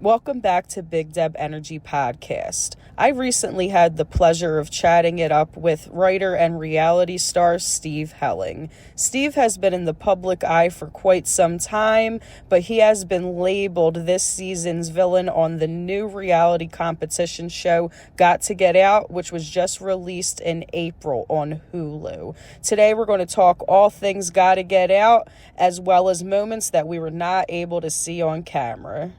Welcome back to Big Deb Energy Podcast. I recently had the pleasure of chatting it up with writer and reality star Steve Helling. Steve has been in the public eye for quite some time, but he has been labeled this season's villain on the new reality competition show Got to Get Out, which was just released in April on Hulu. Today we're going to talk all things Gotta Get Out, as well as moments that we were not able to see on camera.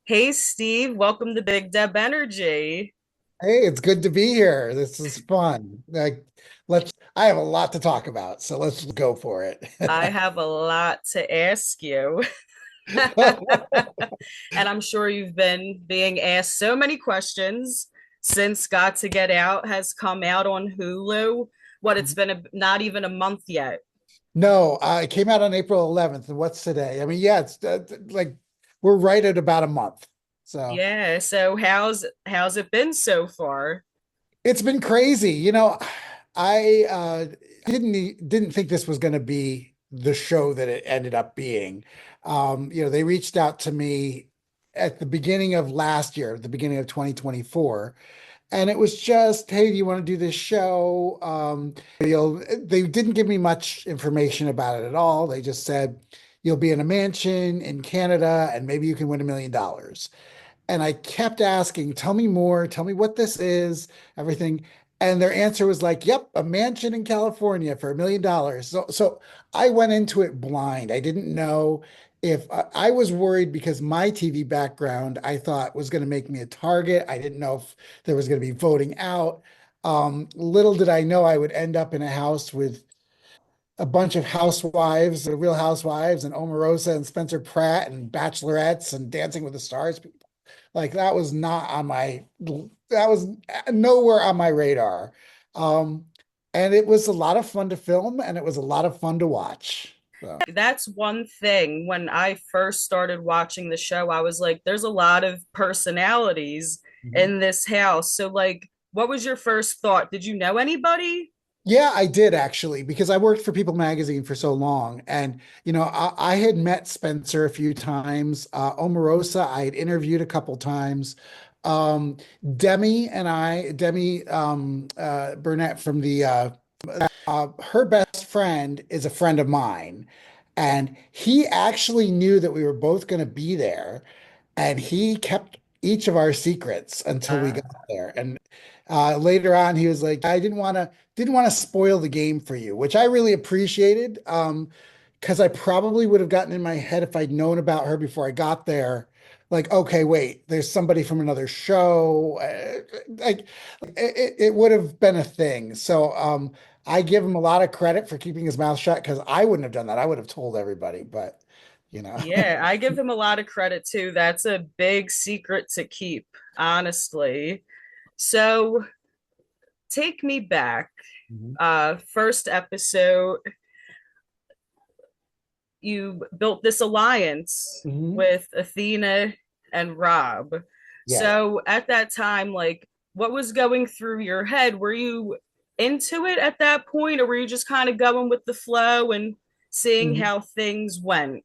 Hey, Steve, welcome to Big Deb Energy. Hey, it's good to be here. This is fun. I have a lot to talk about, so let's go for it. I have a lot to ask you. And I'm sure you've been being asked so many questions since Got to Get Out has come out on Hulu. It's been not even a month yet. No, it came out on April 11th, and what's today? I mean, yeah, it's like we're right at about a month. So Yeah, so how's it been so far? it's been crazy. I didn't think this was going to be the show that it ended up being. They reached out to me at the beginning of last year, at the beginning of 2024. And it was just, hey, do you want to do this show? They didn't give me much information about it at all. They just said, you'll be in a mansion in Canada and maybe you can win $1 million. And I kept asking, tell me more, tell me what this is, everything. And their answer was like, yep, a mansion in California for $1 million. So I went into it blind. I didn't know if I was worried because my TV background, I thought was going to make me a target. I didn't know if there was going to be voting out. Little did I know I would end up in a house with a bunch of housewives, the Real Housewives, and Omarosa and Spencer Pratt and Bachelorettes and Dancing with the Stars. Like that was not on my that was nowhere on my radar. Um, and it was a lot of fun to film and it was a lot of fun to watch. So That's one thing. When I first started watching the show, I was like, there's a lot of personalities mhm. in this house. So, like, what was your first thought? Did you know anybody? Yeah, I did actually, because I worked for People Magazine for so long. And, I had met Spencer a few times. Omarosa, I had interviewed a couple times. Um, Demi Burnett from her best friend is a friend of mine. And he actually knew that we were both going to be there. And he kept each of our secrets until we Uh, got there. And later on, he was like, I didn't want to spoil the game for you, which I really appreciated. Because I probably would have gotten in my head if I'd known about her before I got there. Like, okay, wait, there's somebody from another show. Like, it would have been a thing. So, I give him a lot of credit for keeping his mouth shut because I wouldn't have done that. I would have told everybody, but you know. yeah, I give him a lot of credit too. That's a big secret to keep, honestly. So, take me back. Mhm. First episode, you built this alliance Mhm. with Athena and Rob. Yeah. So at that time, like, what was going through your head? Were you into it at that point, or were you just kind of going with the flow and seeing Mhm. how things went?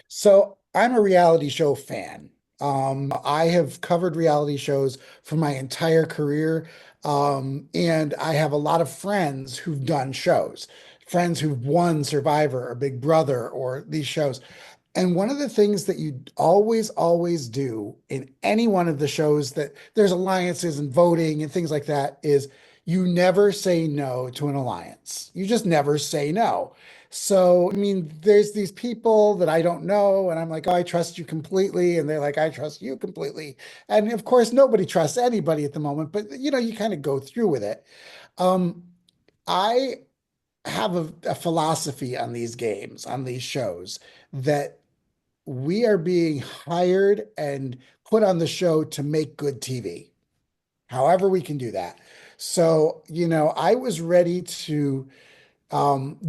So I'm a reality show fan. I have covered reality shows for my entire career. And I have a lot of friends who've done shows, friends who've won Survivor or Big Brother or these shows. And one of the things that you always, always do in any one of the shows that there's alliances and voting and things like that is you never say no to an alliance. You just never say no. So, I mean, there's these people that I don't know, and I'm like, oh, I trust you completely. And they're like, I trust you completely. And of course, nobody trusts anybody at the moment, but you kind of go through with it. Um, I have a philosophy on these games, on these shows, that we are being hired and put on the show to make good TV, however we can do that. So, I was ready to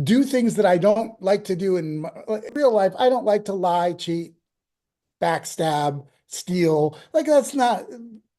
do things that I don't like to do in real life. I don't like to lie, cheat, backstab, steal. Like that's not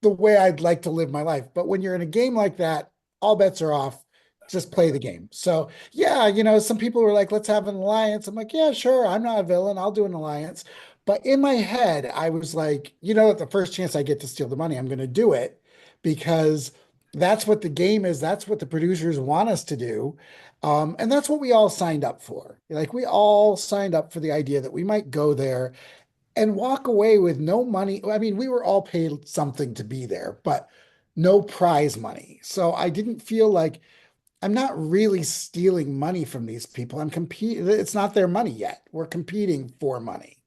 the way I'd like to live my life. But when you're in a game like that, all bets are off. Just play the game. So yeah, some people were like, let's have an alliance. I'm like, yeah, sure. I'm not a villain. I'll do an alliance. But in my head, I was like, the first chance I get to steal the money, I'm going to do it because that's what the game is. That's what the producers want us to do. And that's what we all signed up for. Like we all signed up for the idea that we might go there and walk away with no money. I mean, we were all paid something to be there, but no prize money. So I didn't feel like I'm not really stealing money from these people. I'm competing. It's not their money yet. We're competing for money.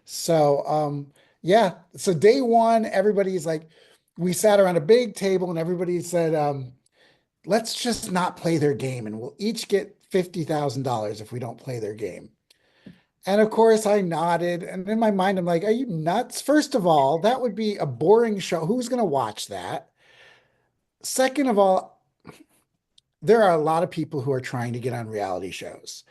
So, yeah. So day one, everybody's like, we sat around a big table and everybody said, let's just not play their game and we'll each get $50,000 if we don't play their game. And of course, I nodded. And in my mind, I'm like, are you nuts? First of all, that would be a boring show. Who's going to watch that? Second of all, there are a lot of people who are trying to get on reality shows.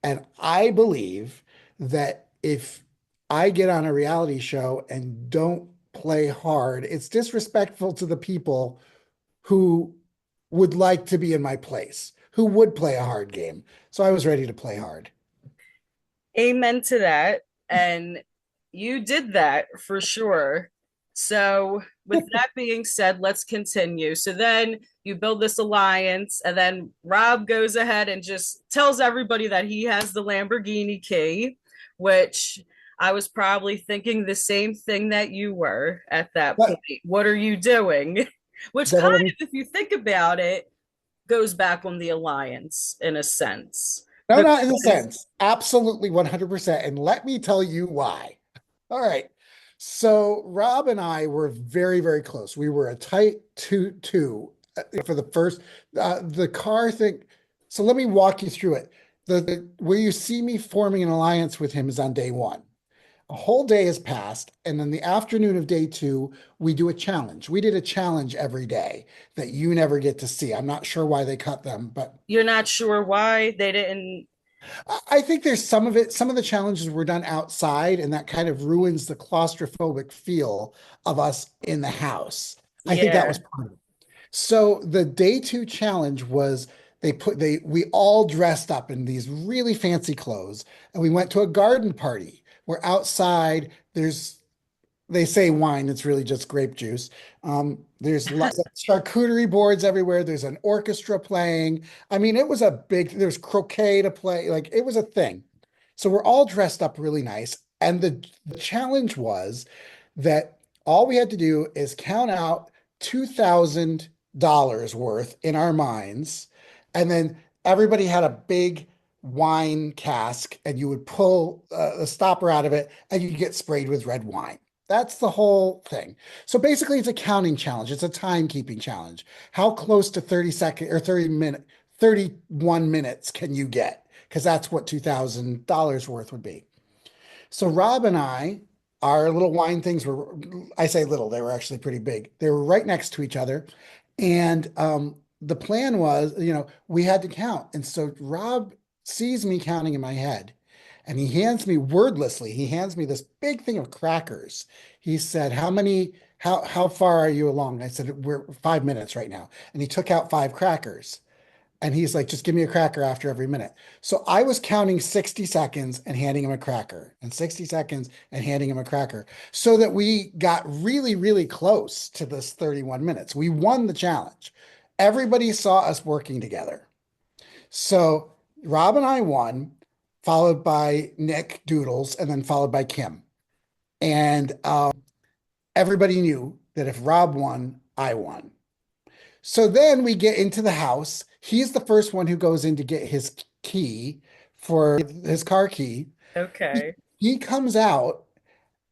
And I believe that if I get on a reality show and don't play hard, it's disrespectful to the people who would like to be in my place, who would play a hard game. So I was ready to play hard. Amen to that. And you did that for sure. So, with that being said, let's continue. So then you build this alliance, and then Rob goes ahead and just tells everybody that he has the Lamborghini key, which I was probably thinking the same thing that you were at that point. But What are you doing? Which kind let me, of, if you think about it, goes back on the alliance in a sense. no, not in a Because sense. Absolutely 100%. And let me tell you why. All right. So Rob and I were very, very close. We were a tight 2-2 for the first, the car thing. So let me walk you through it. Where you see me forming an alliance with him is on day one. A whole day has passed, and then the afternoon of day two, we do a challenge. We did a challenge every day that you never get to see. I'm not sure why they cut them, but you're not sure why they didn't. I think there's some of it. Some of the challenges were done outside, and that kind of ruins the claustrophobic feel of us in the house. I think that Yeah, was part of it. So the day two challenge was we all dressed up in these really fancy clothes, and we went to a garden party where outside they say wine, it's really just grape juice. There's lots of charcuterie boards everywhere. There's an orchestra playing. I mean, it was a big, there's croquet to play. Like it was a thing. So we're all dressed up really nice. And the challenge was that all we had to do is count out $2,000 worth in our minds. And then everybody had a big wine cask and you would pull a stopper out of it and you get sprayed with red wine. That's the whole thing. So basically, it's a counting challenge. It's a timekeeping challenge. How close to 30 second or 31 minutes can you get? Because that's what $2,000 worth would be. So Rob and I, our little wine things were, I say little, they were actually pretty big. They were right next to each other. And the plan was, we had to count. And so Rob sees me counting in my head. And he hands me wordlessly, he hands me this big thing of crackers. He said, how far are you along? I said, we're 5 minutes right now. And he took out five crackers. And he's like, just give me a cracker after every minute. So I was counting 60 seconds and handing him a cracker, and 60 seconds and handing him a cracker, so that we got really, really close to this 31 minutes. We won the challenge. Everybody saw us working together. So Rob and I won, followed by Nick Doodles, and then followed by Kim. And everybody knew that if Rob won, I won. So then we get into the house. He's the first one who goes in to get his key for his car key. He, okay. he comes out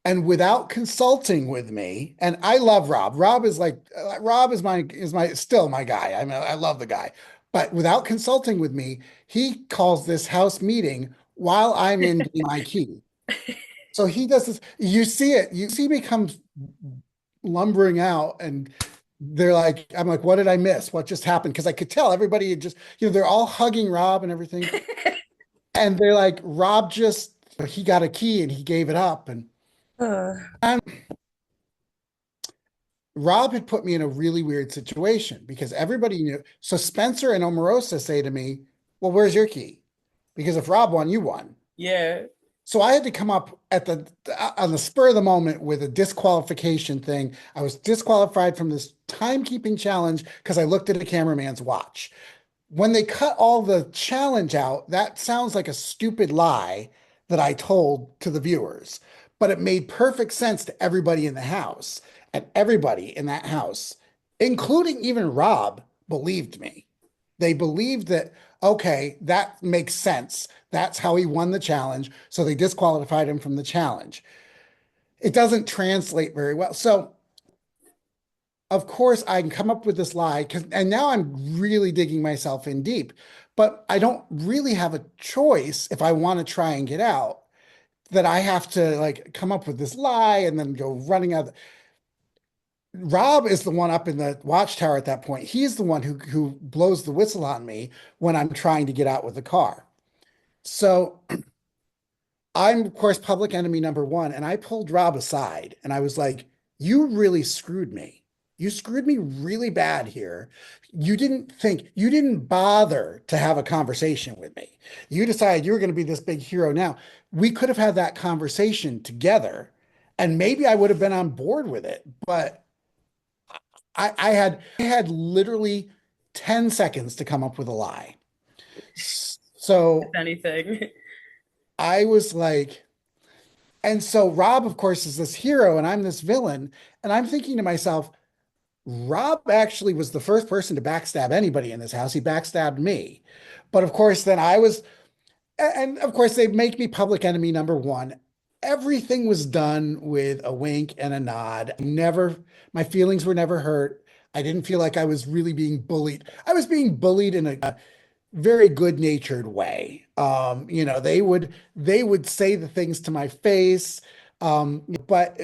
and without consulting with me, and I love Rob. Rob is my still my guy. I mean, I love the guy. But without consulting with me, he calls this house meeting while I'm in getting my key. So he does this. You see it. You see me come lumbering out and I'm like, what did I miss? What just happened? Because I could tell everybody had just, they're all hugging Rob and everything. And they're like, Rob he got a key and he gave it up. And Uh, Rob had put me in a really weird situation because everybody knew. So Spencer and Omarosa say to me, well, where's your key? Because if Rob won, you won. yeah. So I had to come up at the on the spur of the moment with a disqualification thing. I was disqualified from this timekeeping challenge because I looked at a cameraman's watch. When they cut all the challenge out, that sounds like a stupid lie that I told to the viewers, but it made perfect sense to everybody in the house. And everybody in that house, including even Rob, believed me. They believed that, okay, that makes sense. That's how he won the challenge. So they disqualified him from the challenge. It doesn't translate very well. So of course I can come up with this lie because and now I'm really digging myself in deep, but I don't really have a choice if I want to try and get out that I have to like come up with this lie and then go running out. Rob is the one up in the watchtower at that point. He's the one who blows the whistle on me when I'm trying to get out with the car. So I'm, of course, public enemy number one. And I pulled Rob aside and I was like, you really screwed me. You screwed me really bad here. You didn't bother to have a conversation with me. You decided you were going to be this big hero now. We could have had that conversation together and maybe I would have been on board with it. But I had literally 10 seconds to come up with a lie. If So anything. I was like, and so Rob, of course, is this hero and I'm this villain. And I'm thinking to myself, Rob actually was the first person to backstab anybody in this house. He backstabbed me. But of course, then I was, and of course, they make me public enemy number one. Everything was done with a wink and a nod. Never, my feelings were never hurt. I didn't feel like I was really being bullied. I was being bullied in a very good-natured way. They would say the things to my face. But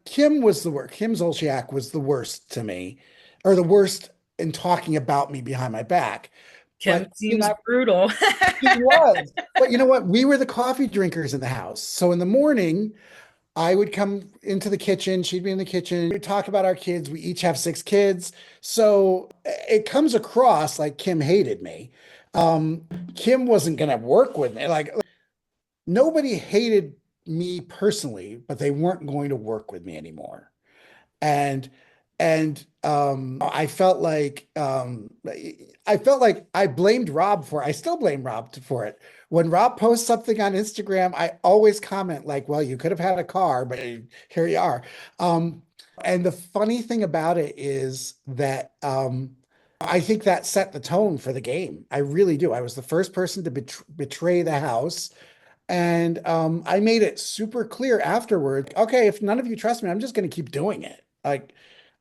Kim was the worst. Kim Zolciak was the worst to me, or the worst in talking about me behind my back. Kim But seems brutal. he was. But you know what? We were the coffee drinkers in the house. So in the morning, I would come into the kitchen. She'd be in the kitchen. We'd talk about our kids. We each have six kids. So it comes across like Kim hated me. Um, Kim wasn't going to work with me. Like nobody hated me personally, but they weren't going to work with me anymore. And I felt like I blamed Rob for it. I still blame Rob for it. When Rob posts something on Instagram, I always comment like, well, you could have had a car, but here you are. Um, and the funny thing about it is that I think that set the tone for the game. I really do. I was the first person to betray the house. And I made it super clear afterward. Okay, if none of you trust me, I'm just going to keep doing it. Like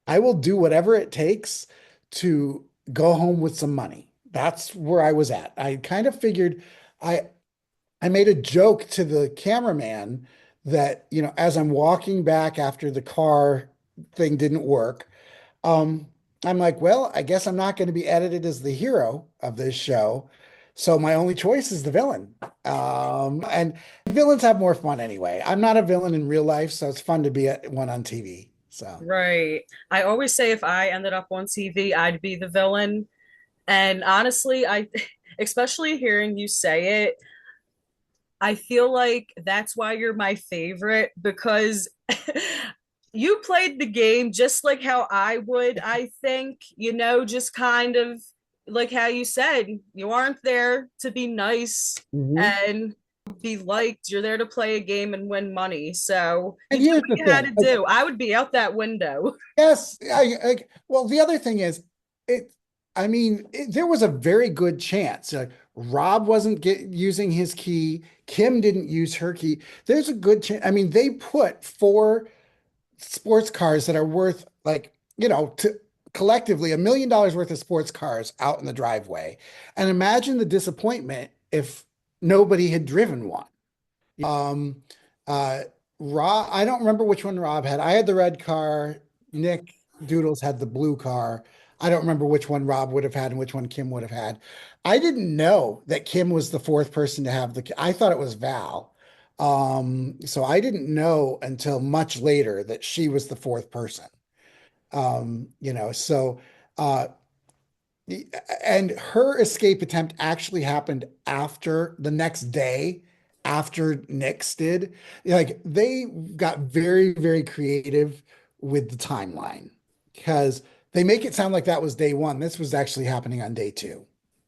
I will do whatever it takes to go home with some money. That's where I was at. I kind of figured I I made a joke to the cameraman that, as I'm walking back after the car thing didn't work, um, I'm like, well, I guess I'm not going to be edited as the hero of this show. So my only choice is the villain. And villains have more fun anyway. I'm not a villain in real life, so it's fun to be one on TV. So. Right. I always say if I ended up on TV, I'd be the villain. And honestly, especially hearing you say it, I feel like that's why you're my favorite because you played the game just like how I would, I think, just kind of like how you said, you aren't there to be nice Mhm. and be liked. You're there to play a game and win money. So you And did here's what the you had thing. to do. I would be out that window. Yes, well, the other thing is, it. I mean, there was a very good chance. Rob wasn't using his key. Kim didn't use her key. There's a good chance. I mean, they put four sports cars that are worth like, to collectively $1 million worth of sports cars out in the driveway. And imagine the disappointment if nobody had driven one. Um, uh, Rob, I don't remember which one Rob had. I had the red car. Nick Doodles had the blue car. I don't remember which one Rob would have had and which one Kim would have had. I didn't know that Kim was the fourth person to have I thought it was Val. So I didn't know until much later that she was the fourth person. So uh and her escape attempt actually happened after the next day after Nick's did. Like they got very, very creative with the timeline because they make it sound like that was day one. This was actually happening on day two,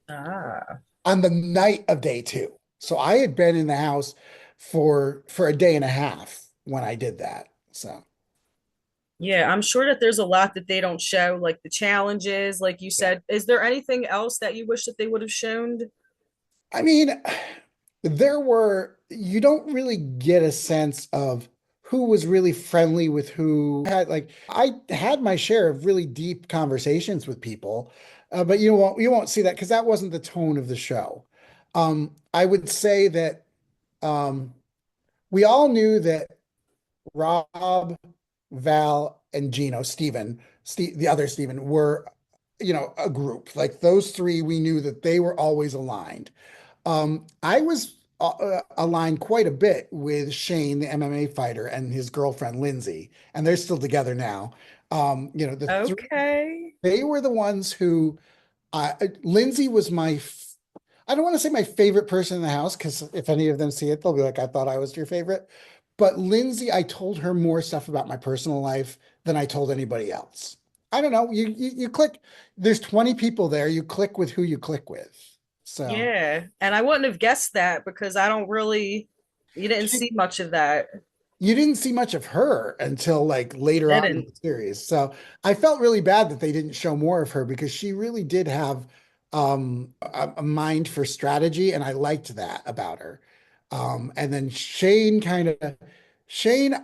Ah. on the night of day two. So I had been in the house for a day and a half when I did that. So Yeah, I'm sure that there's a lot that they don't show, like the challenges, like you yeah. said. Is there anything else that you wish that they would have shown? I mean, you don't really get a sense of who was really friendly with who. I had my share of really deep conversations with people, but you won't see that because that wasn't the tone of the show. I would say that um, we all knew that Rob, Val, and Gino, the other Steven, were, a group. Like those three, we knew that they were always aligned. I was aligned quite a bit with Shane, the MMA fighter, and his girlfriend Lindsay, and they're still together now. The three, Okay. they were the ones who Lindsay was I don't want to say my favorite person in the house because if any of them see it, they'll be like, I thought I was your favorite. But Lindsay, I told her more stuff about my personal life than I told anybody else. I don't know. You click, there's 20 people there. You click with who you click with. So Yeah. And I wouldn't have guessed that because I don't really, you didn't she see much of that. you didn't see much of her until like later on in Didn't. the series. So I felt really bad that they didn't show more of her because she really did have a mind for strategy, and I liked that about her. And then Shane,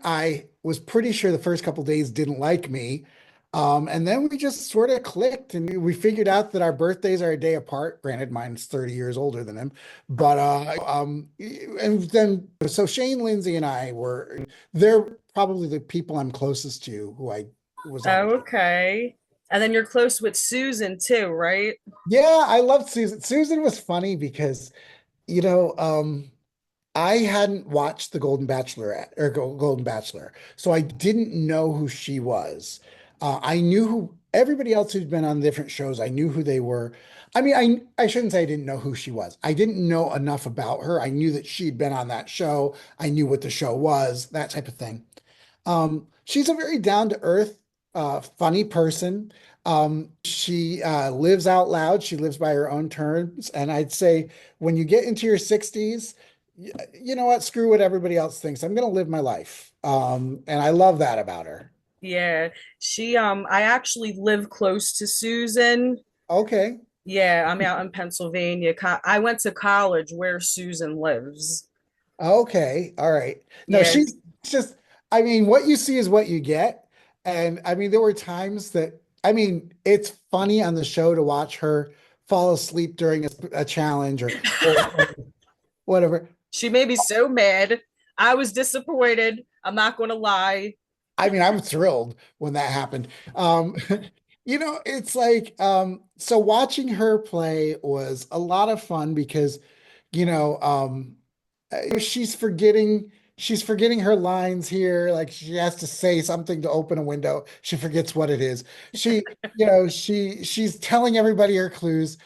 I was pretty sure the first couple days didn't like me. And then we just sort of clicked and we figured out that our birthdays are a day apart. Granted, mine's 30 years older than him, but and then so Shane, Lindsay, and I they're probably the people I'm closest to who I was on the Oh, show. okay. And then you're close with Susan too, right? Yeah, I loved Susan. Susan was funny because, you know, um, I hadn't watched The Golden Bachelorette or Golden Bachelor, so I didn't know who she was. I knew who everybody else who'd been on different shows. I knew who they were. I mean, I shouldn't say I didn't know who she was. I didn't know enough about her. I knew that she'd been on that show. I knew what the show was, that type of thing. She's a very down to earth, funny person. She lives out loud. She lives by her own terms. And I'd say when you get into your 60s, you know what? Screw what everybody else thinks. I'm going to live my life. And I love that about her. Yeah. I actually live close to Susan. Okay. Yeah, I'm out in Pennsylvania. I went to college where Susan lives. Okay. All right. No, Yeah. she's just, I mean, what you see is what you get. And I mean, there were times that, I mean, it's funny on the show to watch her fall asleep during a challenge or whatever. She made me so mad. I was disappointed. I'm not going to lie. I mean, I'm thrilled when that happened. Um, it's like, so watching her play was a lot of fun because, you know, um, she's forgetting her lines here. Like she has to say something to open a window. She forgets what it is. She's telling everybody her clues.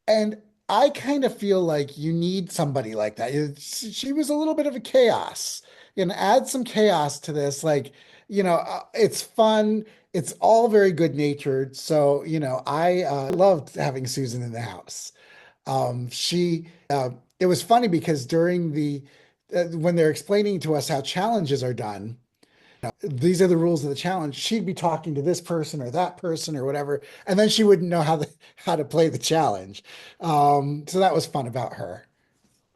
And I kind of feel like you need somebody like that. She was a little bit of a chaos. Add some chaos to this. Like, it's fun. It's all very good natured. So, I loved having Susan in the house. It was funny because when they're explaining to us how challenges are done, these are the rules of the challenge. She'd be talking to this person or that person or whatever, and then she wouldn't know how to play the challenge. So that was fun about her.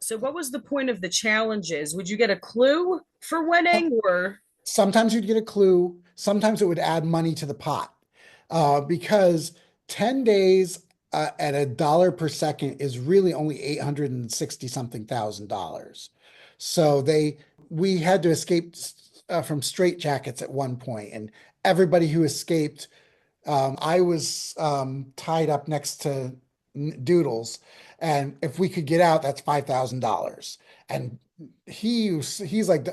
So, what was the point of the challenges? Would you get a clue for winning or? Sometimes you'd get a clue. Sometimes it would add money to the pot because 10 days at $1 per second is really only 860 something thousand dollars. So we had to escape from straitjackets at one point, and everybody who escaped, I was tied up next to Doodles, and if we could get out, that's $5,000. And he's like,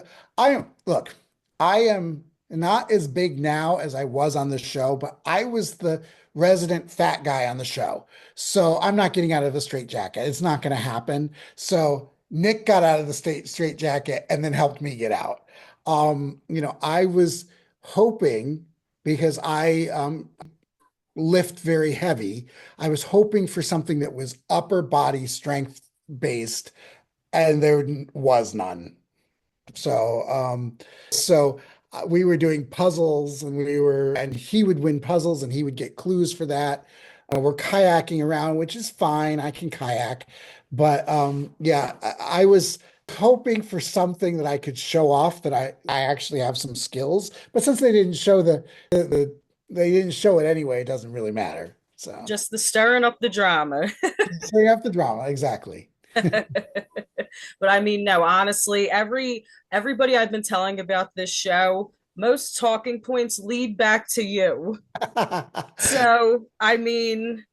look, I am not as big now as I was on the show, but I was the resident fat guy on the show. So I'm not getting out of the straitjacket. It's not going to happen. So Nick got out of the straight jacket and then helped me get out. I was hoping because I lift very heavy. I was hoping for something that was upper body strength based, and there was none. So we were doing puzzles and he would win puzzles and he would get clues for that. We're kayaking around, which is fine. I can kayak. But yeah, I was hoping for something that I could show off that I actually have some skills. But since they didn't show they didn't show it anyway, it doesn't really matter. So, Just the stirring up the drama. so you have the drama, exactly. But I mean, no, honestly, everybody I've been telling about this show, most talking points lead back to you. So, I mean,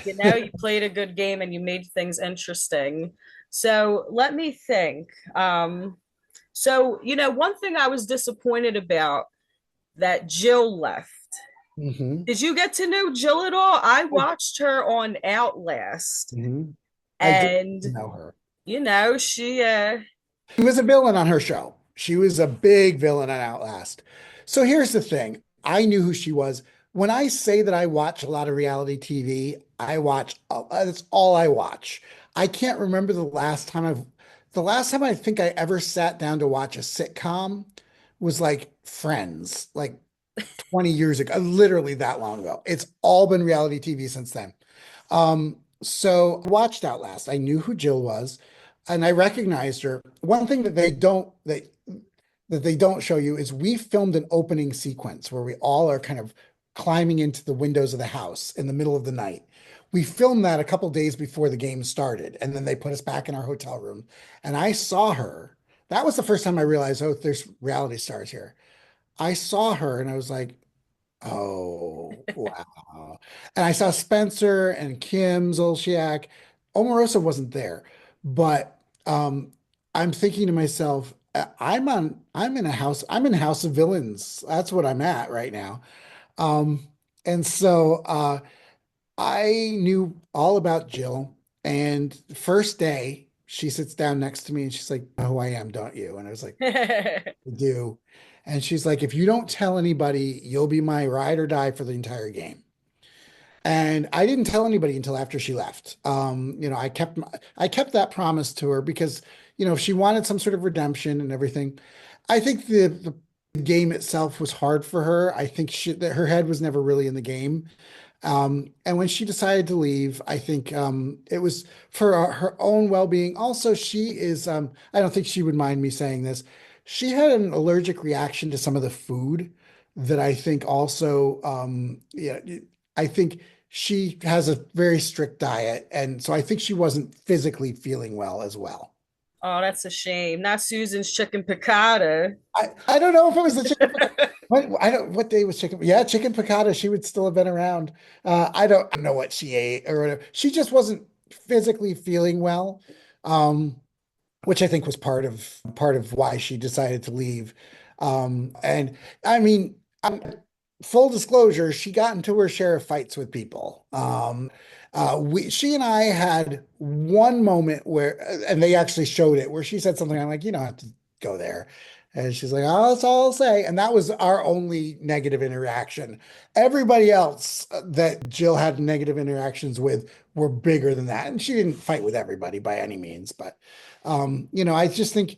you played a good game and you made things interesting. So, let me think. One thing I was disappointed about that Jill left. hmm Did you get to know Jill at all? I watched her on Outlast, hmm I did and know her. she She was a villain on her show. She was a big villain on Outlast. So here's the thing. I knew who she was. When I say that I watch a lot of reality TV, that's all I watch. I can't remember the last time I think I ever sat down to watch a sitcom was like Friends, like 20 years ago, literally that long ago. It's all been reality TV since then. So I watched Outlast. I knew who Jill was, and I recognized her. One thing that they don't show you is we filmed an opening sequence where we all are kind of climbing into the windows of the house in the middle of the night. We filmed that a couple days before the game started, and then they put us back in our hotel room. And I saw her. That was the first time I realized, oh, there's reality stars here. I saw her and I was like, oh, wow. And I saw Spencer and Kim Zolciak. Omarosa wasn't there, but I'm thinking to myself, I'm in House of Villains. That's what I'm at right now. Um, and so I knew all about Jill. And first day, she sits down next to me and she's like, "You know who I am, don't you?" And I was like, "I do." And she's like, "If you don't tell anybody, you'll be my ride or die for the entire game." And I didn't tell anybody until after she left. I kept that promise to her because, if she wanted some sort of redemption and everything, I think the game itself was hard for her. I think that her head was never really in the game. And when she decided to leave, I think it was for her own well-being. Also, I don't think she would mind me saying this. She had an allergic reaction to some of the food that I think also, yeah, I think she has a very strict diet. And so I think she wasn't physically feeling well as well. Oh, that's a shame. Not Susan's chicken piccata. I don't know if it was the chicken. I don't. What day was chicken? Yeah, chicken piccata. She would still have been around. I don't know what she ate or whatever. She just wasn't physically feeling well, um, which I think was part of why she decided to leave. And I mean, full disclosure, she got into her share of fights with people. She and I had one moment where, and they actually showed it, where she said something. I'm like, you don't have to go there. And she's like, oh, that's all I'll say. And that was our only negative interaction. Everybody else that Jill had negative interactions with were bigger than that. And she didn't fight with everybody by any means. But, I just think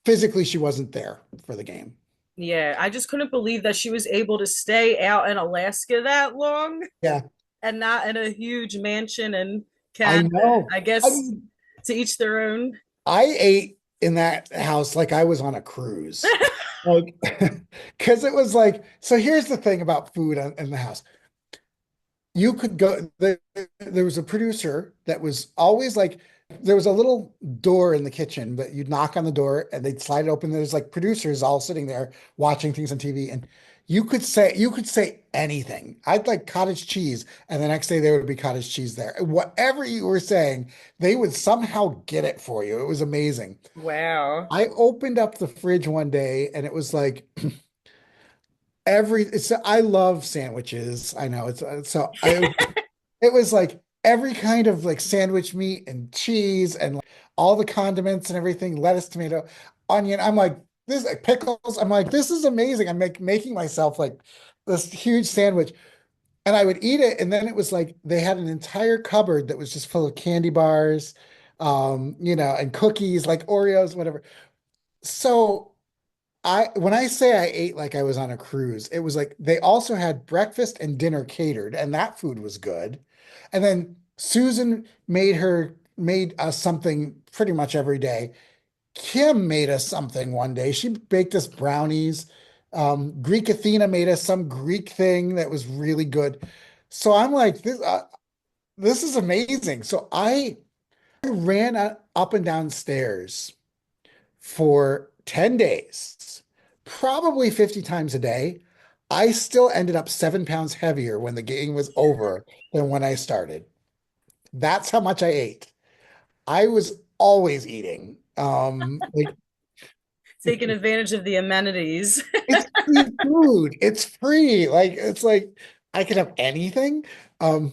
physically she wasn't there for the game. Yeah, I just couldn't believe that she was able to stay out in Alaska that long Yeah, and not in a huge mansion in I Canada. know. I I guess mean, to each their own. I ate in that house like I was on a cruise. Like, because it was like, so here's the thing about food in the house. You could go, there was a producer that was always like, there was a little door in the kitchen, but you'd knock on the door and they'd slide it open. There's like producers all sitting there watching things on TV. And you could say anything. I'd like cottage cheese. And the next day there would be cottage cheese there. Whatever you were saying, they would somehow get it for you. It was amazing. Wow. I opened up the fridge one day and it was like I love sandwiches. I know it was like every kind of like sandwich meat and cheese and like, all the condiments and everything, lettuce, tomato, onion. I'm like, this like, pickles. I'm like, this is amazing. I'm making myself like this huge sandwich. And I would eat it, and then it was like they had an entire cupboard that was just full of candy bars, and cookies like Oreos, whatever. So I when I say I ate like I was on a cruise, it was like they also had breakfast and dinner catered, and that food was good. And then Susan made us something pretty much every day. Kim made us something one day. She baked us brownies. Greek Athena made us some Greek thing that was really good. So I'm like, this is amazing. So I ran up and down stairs for 10 days, probably 50 times a day. I still ended up 7 pounds heavier when the game was over than when I started. That's how much I ate. I was always eating. Like Taking advantage of the amenities. it's free food. It's free. Like it's like I could have anything. Um,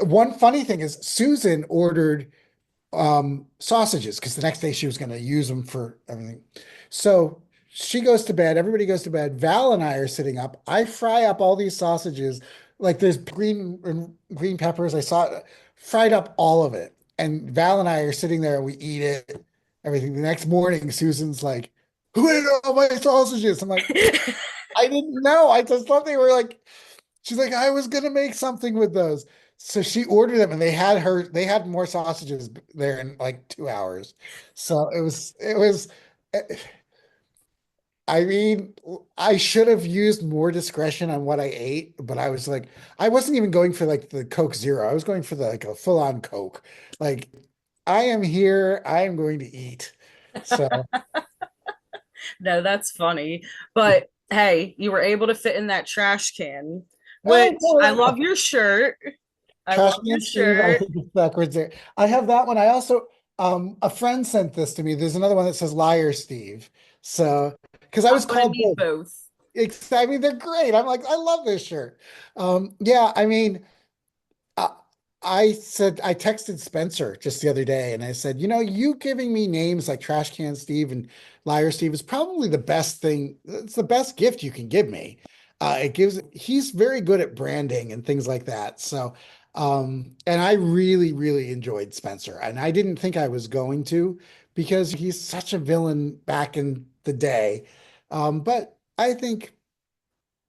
one funny thing is Susan ordered sausages because the next day she was going to use them for everything. So she goes to bed, everybody goes to bed. Val and I are sitting up. I fry up all these sausages, like there's green peppers. I saw fried up all of it. And Val and I are sitting there and we eat it, everything. The next morning, Susan's like, "Who ate all my sausages?" I'm like, I didn't know. I just thought they were like she's like, I was gonna make something with those. So she ordered them and they had more sausages there in like 2 hours. So eh, I mean, I should have used more discretion on what I ate, but I was like, I wasn't even going for like the Coke Zero. I was going for the like a full-on Coke. Like, I am here, I am going to eat. So, No, that's funny. But hey, you were able to fit in that trash can, oh, which I love your shirt. I Trash love your can Steve, I shirt. think it's backwards there. I have that one. I also, a friend sent this to me. There's another one that says Liar Steve. So, because I I'm was gonna called need both. both. I mean, they're great. I'm like, I love this shirt. Yeah, I mean, I, I texted Spencer just the other day and I said, you giving me names like Trash Can Steve and Liar Steve is probably the best thing. It's the best gift you can give me. He's very good at branding and things like that. So, and I really, really enjoyed Spencer. And I didn't think I was going to because he's such a villain back in the day. But I think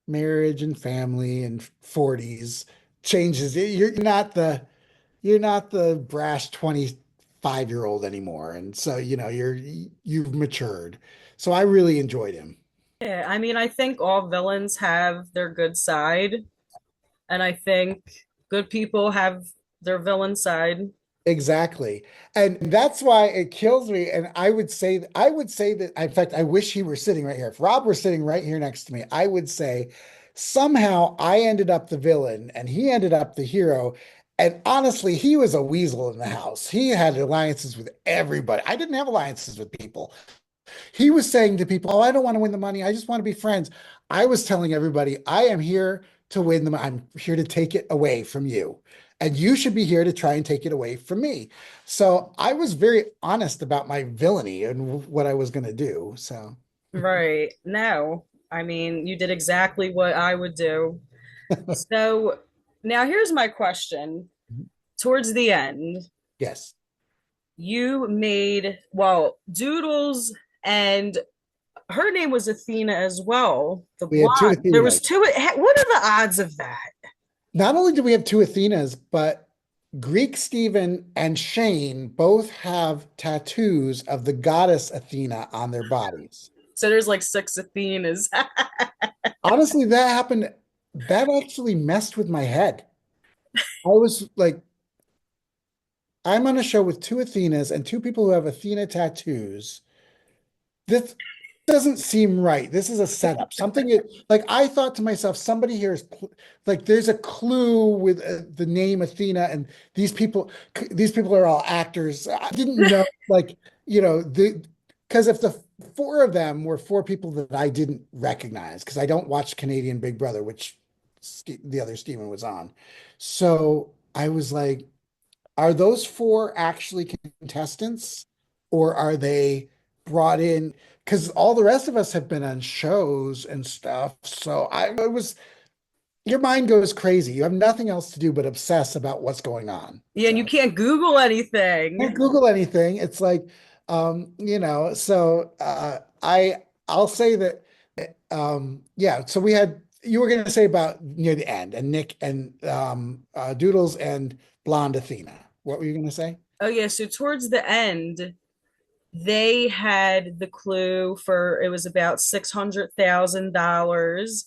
marriage and family and 40s changes. You're not the brash 25-year-old anymore. And so, you've matured. So I really enjoyed him. Yeah, I mean, I think all villains have their good side, and I think good people have their villain side. Exactly. And that's why it kills me. And I would say that, in fact, I wish he were sitting right here. If Rob were sitting right here next to me, I would say somehow I ended up the villain and he ended up the hero. And honestly, he was a weasel in the house. He had alliances with everybody. I didn't have alliances with people. He was saying to people, "Oh, I don't want to win the money. I just want to be friends." I was telling everybody, "I am here to win them. I'm here to take it away from you. And you should be here to try and take it away from me." So I was very honest about my villainy and what I was going to do. So, Right. No, I mean, you did exactly what I would do. So now here's my question. Towards the end, yes, you made, well, Doodles, and her name was Athena as well. The we had two blonde. There was Athenas. two. What are the odds of that? Not only do we have two Athenas, but Greek Stephen and Shane both have tattoos of the goddess Athena on their bodies. So there's like six Athenas. Honestly, that actually messed with my head. I was like, I'm on a show with two Athenas and two people who have Athena tattoos. This doesn't seem right. This is a setup. Like I thought to myself, somebody here is like, there's a clue with the name Athena, and these people are all actors. I didn't know, like, because if the four of them were four people that I didn't recognize, because I don't watch Canadian Big Brother, which the other Steven was on. So I was like, Are those four actually contestants, or are they brought in? Because all the rest of us have been on shows and stuff. So it was your mind goes crazy. You have nothing else to do but obsess about what's going on. Yeah, and you So can't Google anything. can't Google anything. It's like, so I'll say that, yeah. So you were going to say about near the end and Nick and Doodles and Blonde Athena. What were you going to say? Oh yeah, so towards the end, they had the clue for it was about $600,000.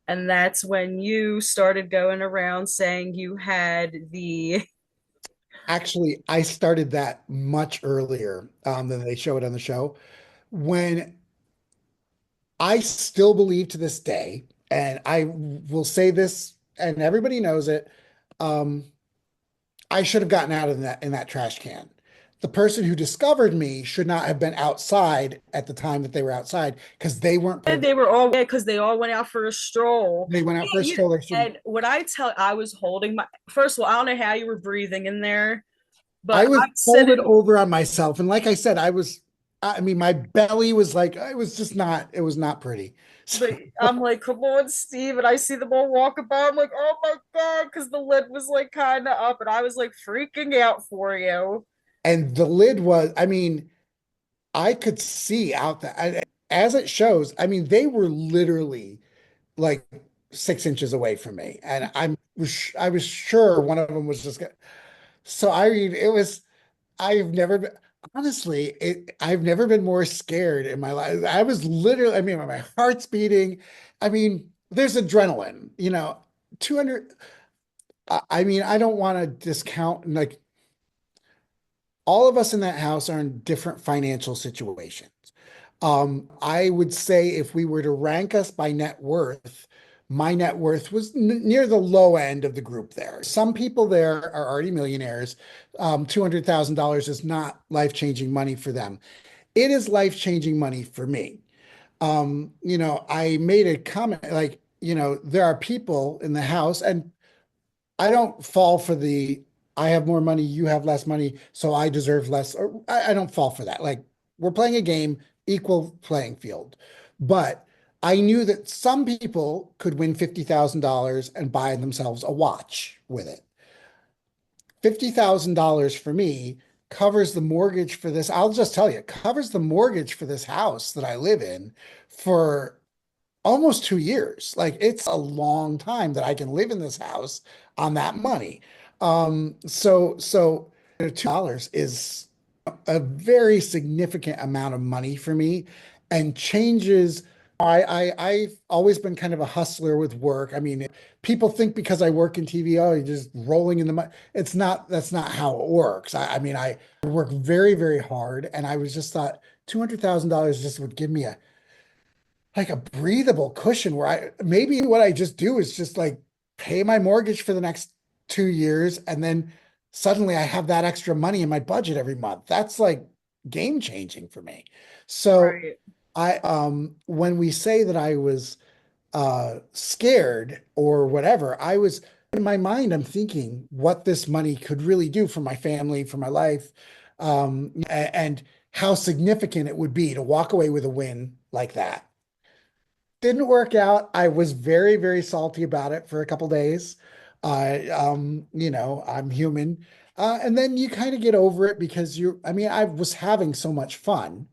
And that's when you started going around saying you had the Actually, I started that much earlier than they show it on the show. When I still believe to this day, and I will say this, and everybody knows it. Um, I should have gotten out of that trash can. The person who discovered me should not have been outside at the time that they were outside because they weren't part of they were all because they all went out for a stroll. they went out for a You, stroll. They should and what I tell, I was holding my first of all, I don't know how you were breathing in there, I but was I'm folded sitting, over on myself. And like I said, I mean, my belly was like, it was just not, it was not pretty. but So, I'm like, come on, Steve, and I see them all walking by. I'm like, oh my god, because the lid was like kind of up, and I was like freaking out for you. and the lid was, I mean, I could see out that as it shows, I mean, they were literally like 6 inches away from me. And I was sure one of them was just gonna, so I mean, I've never been, honestly, I've never been more scared in my life. I was literally, I mean, my heart's beating. I mean, there's adrenaline, 200. I mean, I don't want to discount, like, all of us in that house are in different financial situations. I would say if we were to rank us by net worth, my net worth was near the low end of the group there. Some people there are already millionaires. $200,000 is not life-changing money for them. It is life-changing money for me. I made a comment like, there are people in the house, and I don't fall for I have more money, you have less money, so I deserve less. Or I don't fall for that. Like, we're playing a game, equal playing field. But I knew that some people could win $50,000 and buy themselves a watch with it. $50,000 for me covers the mortgage for this. I'll just tell you, it covers the mortgage for this house that I live in for almost 2 years. Like, it's a long time that I can live in this house on that money. So $2 is a very significant amount of money for me and changes. I've always been kind of a hustler with work. I mean, people think because I work in TV, oh, you're just rolling in the money. That's not how it works. I mean, I work very, very hard, and I was just thought $200,000 just would give me a breathable cushion where maybe what I just do is just like pay my mortgage for the next 2 years, and then suddenly I have that extra money in my budget every month. That's like game changing for me. So Right, when we say that I was scared or whatever, I was in my mind, I'm thinking what this money could really do for my family, for my life, and how significant it would be to walk away with a win like that. Didn't work out. I was very, very salty about it for a couple days. I'm human. And then you kind of get over it because I mean, I was having so much fun.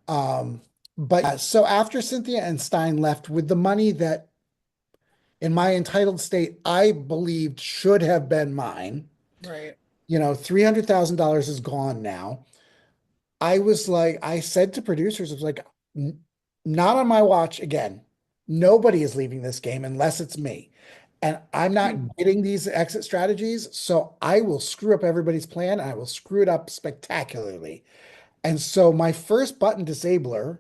Um, but so after Cynthia and Stein left with the money that in my entitled state, I believed should have been mine, right. $300,000 is gone now. I said to producers, I was like, Not on my watch again. Nobody is leaving this game unless it's me. And I'm not getting these exit strategies. So I will screw up everybody's plan. And I will screw it up spectacularly. And so my first button disabler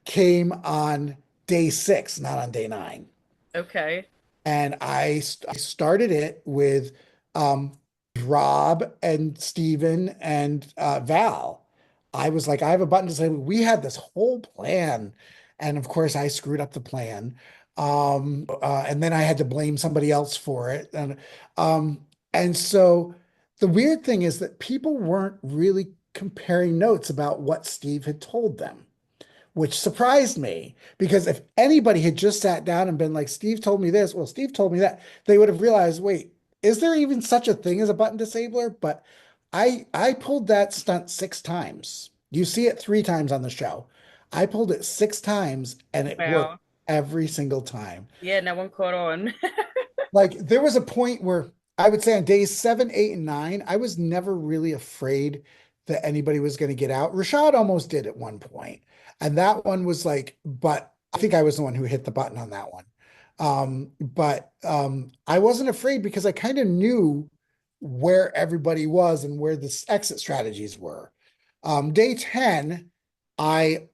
came on day 6, not on day 9. Okay. And I started it with um, Rob and Steven and Val. I was like, I have a button to say we had this whole plan, and of course I screwed up the plan. And then I had to blame somebody else for it, and so the weird thing is that people weren't really comparing notes about what Steve had told them, which surprised me because if anybody had just sat down and been like, Steve told me this, well, Steve told me that, they would have realized, wait, is there even such a thing as a button disabler? But I pulled that stunt 6 times. You see it 3 times on the show. I pulled it 6 times and it worked Wow. every single time. Yeah, no one caught on. Like there was a point where I would say on days 7, 8, and 9, I was never really afraid that anybody was going to get out. Rashad almost did at one point, and that one was like, but I think I was the one who hit the button on that one. But I wasn't afraid because I kind of knew where everybody was and where the exit strategies were. Day 10, I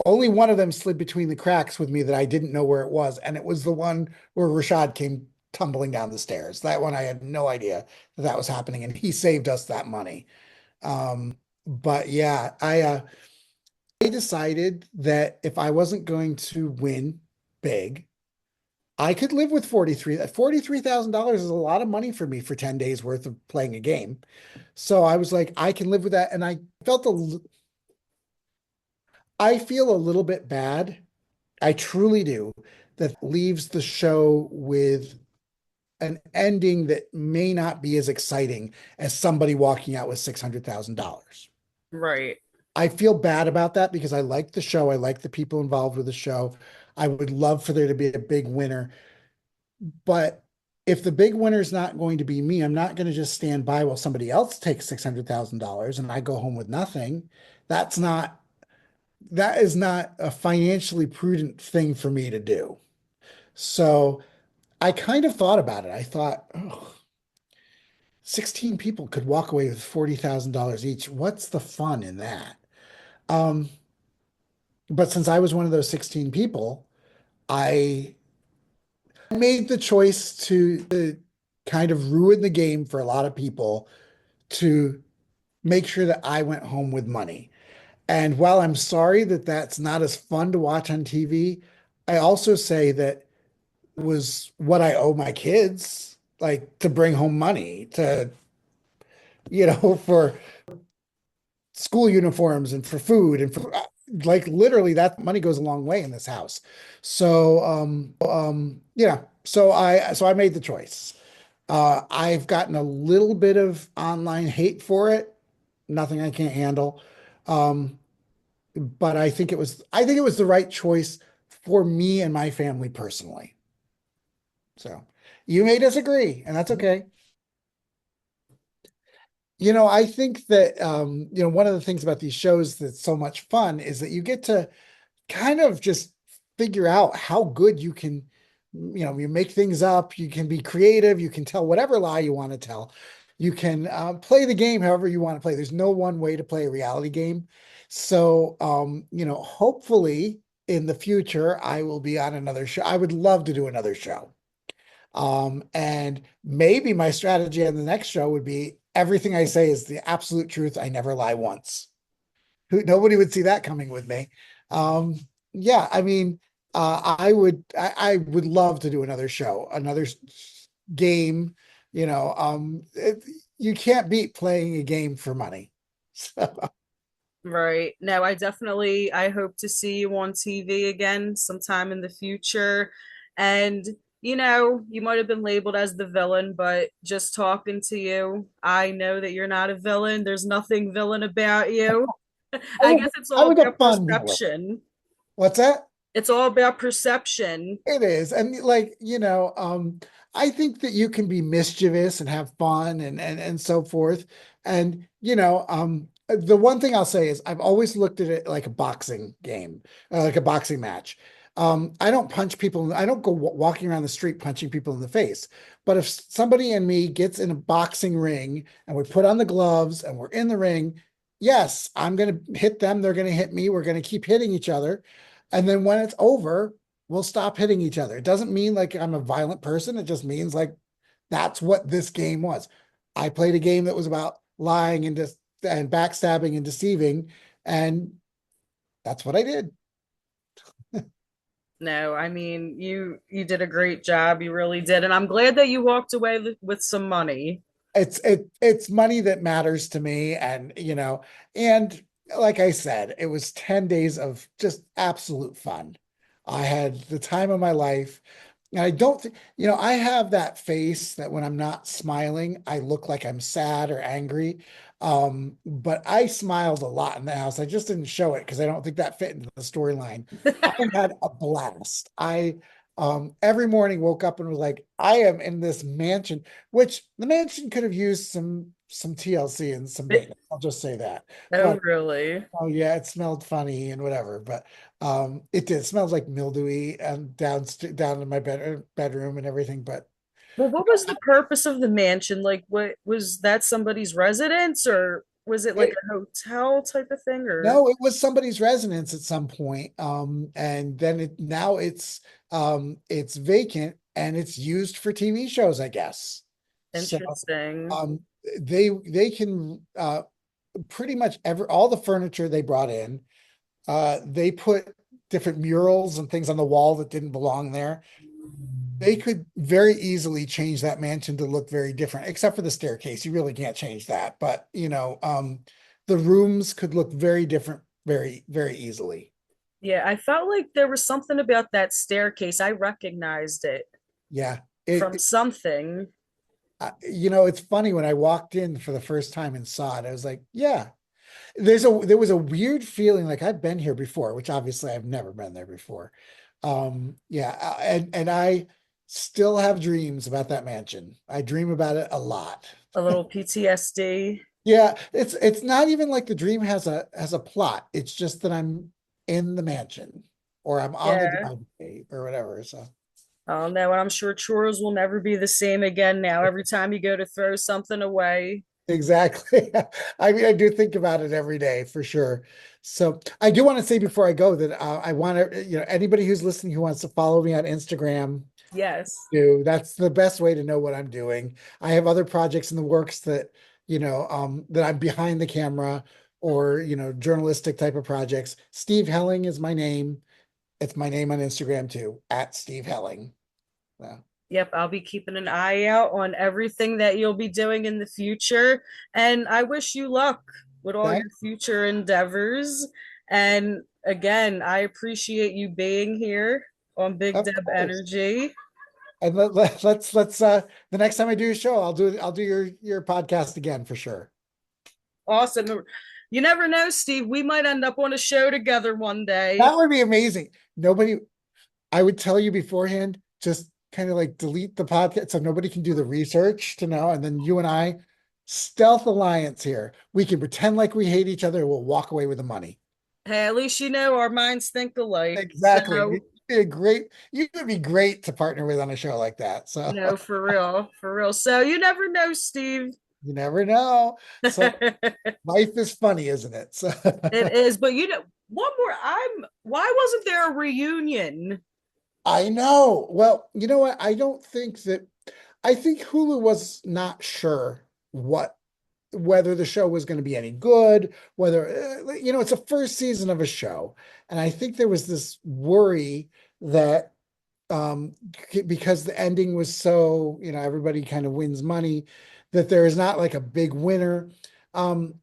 only one of them slid between the cracks with me that I didn't know where it was, and it was the one where Rashad came tumbling down the stairs. That one I had no idea that that was happening, and he saved us that money. But yeah, I decided that if I wasn't going to win big, I could live with 43,000 dollars is a lot of money for me for 10 days worth of playing a game. So I was like, I can live with that. And I feel a little bit bad. I truly do. That leaves the show with an ending that may not be as exciting as somebody walking out with $600,000. Right. I feel bad about that because I like the show. I like the people involved with the show. I would love for there to be a big winner. But if the big winner is not going to be me, I'm not going to just stand by while somebody else takes $600,000 and I go home with nothing. That's not, that is not a financially prudent thing for me to do. So I kind of thought about it. I thought, oh, 16 people could walk away with $40,000 each. What's the fun in that? Um, but since I was one of those 16 people, I made the choice to kind of ruin the game for a lot of people to make sure that I went home with money. And while I'm sorry that that's not as fun to watch on TV, I also say that was what I owe my kids, like to bring home money to, for school uniforms and for food and for like literally that money goes a long way in this house. So yeah, so I made the choice. I've gotten a little bit of online hate for it, nothing I can't handle. Um, but I think it was the right choice for me and my family personally. So you may disagree, and that's okay. I think that one of the things about these shows that's so much fun is that you get to kind of just figure out how good you can, you make things up, you can be creative, you can tell whatever lie you want to tell. You can play the game however you want to play. There's no one way to play a reality game. So, hopefully in the future, I will be on another show. I would love to do another show. And maybe my strategy on the next show would be everything I say is the absolute truth. I never lie once. Nobody would see that coming with me. Um, yeah, I mean, I would love to do another show, another game. You can't beat playing a game for money. So, Right. No, I hope to see you on TV again sometime in the future. And you might have been labeled as the villain, but just talking to you, I know that you're not a villain. There's nothing villain about you. I I was, guess it's I all was a about fun villain. perception. What's that? It's all about perception. It is. And like, I think that you can be mischievous and have fun and so forth. And, the one thing I'll say is I've always looked at it like a boxing game, like a boxing match. I don't punch people. I don't go walking around the street punching people in the face. But if somebody and me gets in a boxing ring and we put on the gloves and we're in the ring, yes, I'm going to hit them. They're going to hit me. We're going to keep hitting each other. And then when it's over, we'll stop hitting each other. It doesn't mean like I'm a violent person. It just means like that's what this game was. I played a game that was about lying and backstabbing and deceiving, and that's what I did. No, I mean, you did a great job. You really did. And I'm glad that you walked away with some money. it's money that matters to me, and and like I said, it was 10 days of just absolute fun. I had the time of my life. And I don't think, I have that face that when I'm not smiling, I look like I'm sad or angry. But I smiled a lot in the house. I just didn't show it because I don't think that fit into the storyline. I had a blast. I every morning woke up and was like, I am in this mansion, which the mansion could have used some TLC and some maintenance. I'll just say that. Oh, But really? oh yeah, it smelled funny and whatever, but it did. It smells like mildewy and down in my bedroom and everything. But Well, what was the purpose of the mansion? Like, what was that somebody's residence, or was it like it, a hotel type of thing, or no, it was somebody's residence at some point. And then it's vacant and it's used for TV shows, I guess. So interesting? um they can pretty much all the furniture they brought in. They put different murals and things on the wall that didn't belong there. They could very easily change that mansion to look very different, except for the staircase. You really can't change that. But, the rooms could look very different very, very easily. Yeah, I felt like there was something about that staircase. I recognized it Yeah. from something. It's funny when I walked in for the first time and saw it, I was like, yeah, there was a weird feeling like I've been here before, which obviously I've never been there before. Yeah, and I still have dreams about that mansion. I dream about it a lot. A little PTSD. Yeah, it's not even like the dream has a plot. It's just that I'm in the mansion or I'm on the Yeah. driveway or whatever. So Oh no, and I'm sure chores will never be the same again now. Every time you go to throw something away. exactly. I mean, I do think about it every day for sure. So I do want to say before I go that I want to, anybody who's listening who wants to follow me on Instagram, Yes. do. That's the best way to know what I'm doing. I have other projects in the works that, that I'm behind the camera or, journalistic type of projects. Steve Helling is my name. It's my name on Instagram too, at Steve Helling. Yeah. Yep, I'll be keeping an eye out on everything that you'll be doing in the future. And I wish you luck with all your Thanks. future endeavors. And again, I appreciate you being here on Big Of Deb course. Energy. And let's the next time I do a show, I'll do your podcast again for sure. Awesome. You never know, Steve. We might end up on a show together one day. That would be amazing. Nobody, I would tell you beforehand, just kind of like delete the podcast so nobody can do the research to know. And then you and I, stealth alliance here. We can pretend like we hate each other. We'll walk away with the money. Hey, at least you know our minds think alike. Exactly. So, You would be great to partner with on a show like that. So no, for real, for real. So you never know, Steve. you never know. So It life is funny, isn't it? So is, but you know, one more. Why wasn't there a reunion? I know. Well, you know what? I think Hulu was not sure whether the show was going to be any good, whether it's a first season of a show, and I think there was this worry that um because the ending was so, everybody kind of wins money, that there is not like a big winner. Um,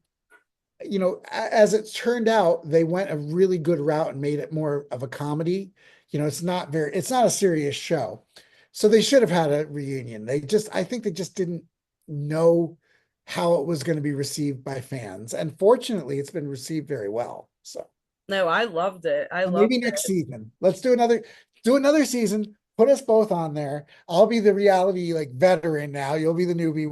as it turned out, they went a really good route and made it more of a comedy. It's not a serious show. So they should have had a reunion. I think they just didn't know how it was going to be received by fans. And fortunately, it's been received very well. So No, I loved it. I loved maybe next season, let's do another season, put us both on there. I'll be the reality like veteran now. You'll be the newbie.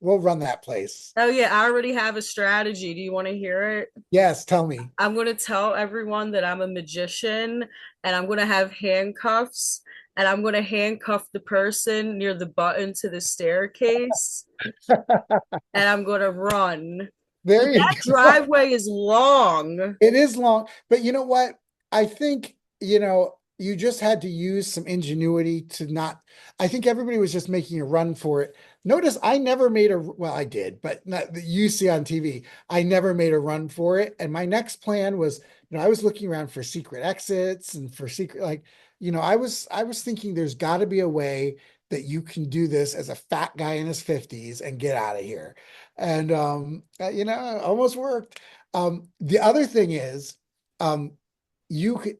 We'll run that place. Oh yeah, I already have a strategy. Do you want to hear it? Yes, tell me. I'm going to tell everyone that I'm a magician and I'm going to have handcuffs and I'm going to handcuff the person near the button to the staircase and I'm going to run. But There you that go. driveway is long. It is long, but you know what? I think, you just had to use some ingenuity to not, I think everybody was just making a run for it. Notice I never made well, I did, but not that you see on TV. I never made a run for it. And my next plan was, I was looking around for secret exits and for secret, like, I was thinking there's got to be a way that you can do this as a fat guy in his 50s and get out of here. And it almost worked. The other thing is, um, you could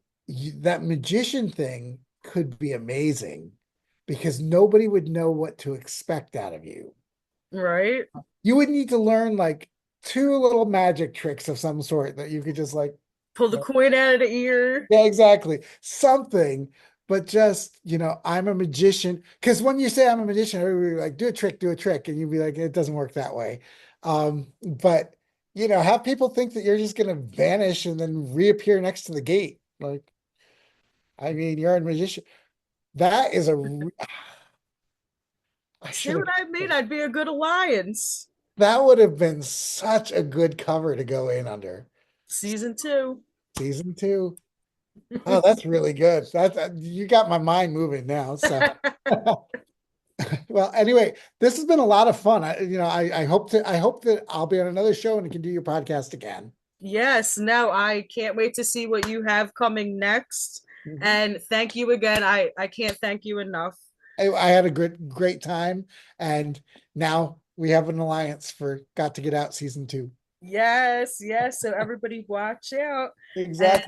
that magician thing could be amazing because nobody would know what to expect out of you. Right? You would need to learn like two little magic tricks of some sort that you could just like, Pull the coin out of the ear. yeah, exactly. Something, but just, I'm a magician. Because when you say I'm a magician, everybody like, do a trick. And you'd be like, it doesn't work that way. But have people think that you're just gonna vanish and then reappear next to the gate. Like, I mean, you're a magician. That is I See should what have, I mean? I'd be a good alliance. that would have been such a good cover to go in under. Season 2. Season two. Oh, that's really good. You got my mind moving now. So, well, anyway, this has been a lot of fun. I hope that I'll be on another show and can do your podcast again. Yes, no, I can't wait to see what you have coming next. Mhm. And thank you again. I can't thank you enough. I had a great time, and now we have an alliance for Got to Get Out season two. Yes, yes. So everybody watch out. And Exactly.